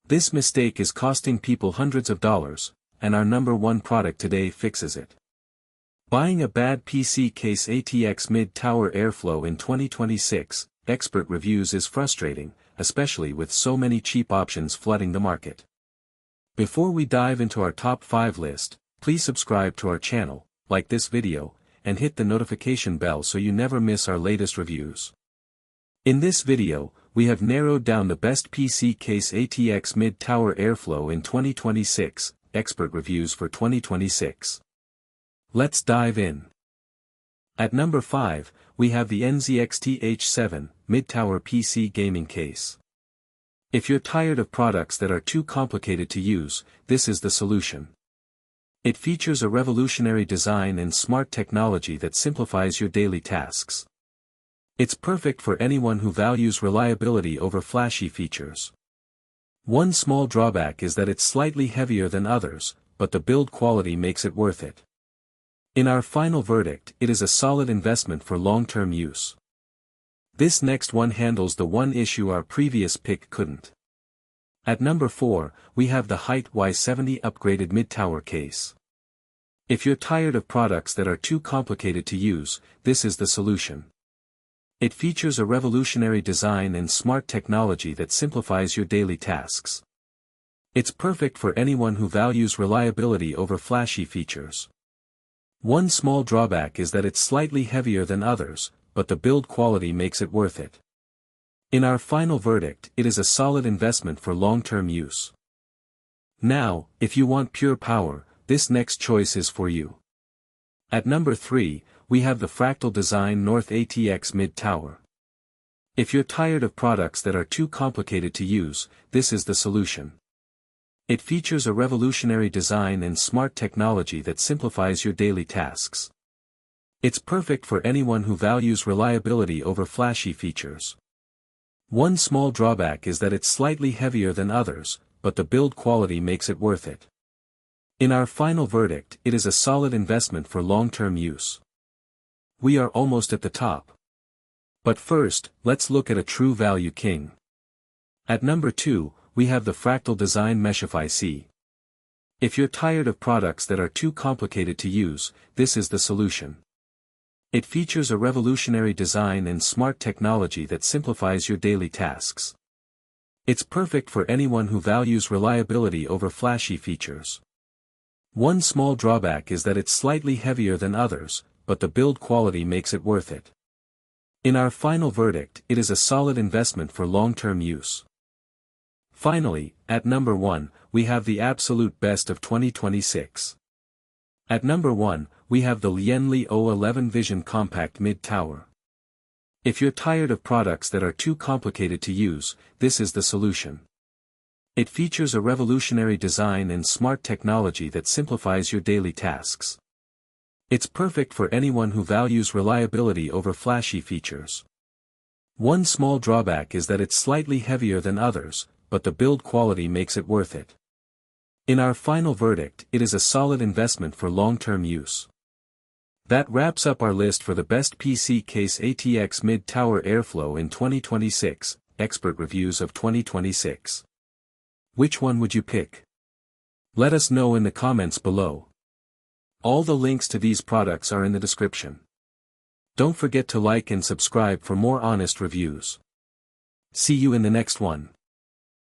This mistake is costing people hundreds of dollars, and our number one product today fixes it. Buying a bad PC case ATX mid-tower airflow in 2026, expert reviews is frustrating, especially with so many cheap options flooding the market. Before we dive into our top 5 list, please subscribe to our channel, like this video, and hit the notification bell so you never miss our latest reviews. In this video, we have narrowed down the best PC case ATX mid-tower airflow in 2026, expert reviews for 2026. Let's dive in. At number 5, we have the NZXT H7 mid-tower PC gaming case. If you're tired of products that are too complicated to use, this is the solution. It features a revolutionary design and smart technology that simplifies your daily tasks. It's perfect for anyone who values reliability over flashy features. One small drawback is that it's slightly heavier than others, but the build quality makes it worth it. In our final verdict, it is a solid investment for long-term use. This next one handles the one issue our previous pick couldn't. At number 4, we have the Hyte Y70 upgraded mid-tower case. If you're tired of products that are too complicated to use, this is the solution. It features a revolutionary design and smart technology that simplifies your daily tasks. It's perfect for anyone who values reliability over flashy features. One small drawback is that it's slightly heavier than others, but the build quality makes it worth it. In our final verdict, it is a solid investment for long-term use. Now, if you want pure power, this next choice is for you. At number 3, we have the Fractal Design North ATX mid-tower. If you're tired of products that are too complicated to use, this is the solution. It features a revolutionary design and smart technology that simplifies your daily tasks. It's perfect for anyone who values reliability over flashy features. One small drawback is that it's slightly heavier than others, but the build quality makes it worth it. In our final verdict, it is a solid investment for long-term use. We are almost at the top. But first, let's look at a true value king. At number 2, we have the Fractal Design Meshify C. If you're tired of products that are too complicated to use, this is the solution. It features a revolutionary design and smart technology that simplifies your daily tasks. It's perfect for anyone who values reliability over flashy features. One small drawback is that it's slightly heavier than others, but the build quality makes it worth it. In our final verdict, it is a solid investment for long-term use. Finally, at number 1, we have the absolute best of 2026. At number 1, we have the Lian Li O11 Vision Compact Mid-Tower. If you're tired of products that are too complicated to use, this is the solution. It features a revolutionary design and smart technology that simplifies your daily tasks. It's perfect for anyone who values reliability over flashy features. One small drawback is that it's slightly heavier than others, but the build quality makes it worth it. In our final verdict, it is a solid investment for long-term use. That wraps up our list for the best PC case ATX mid-tower airflow in 2026, expert reviews of 2026. Which one would you pick? Let us know in the comments below. All the links to these products are in the description. Don't forget to like and subscribe for more honest reviews. See you in the next one.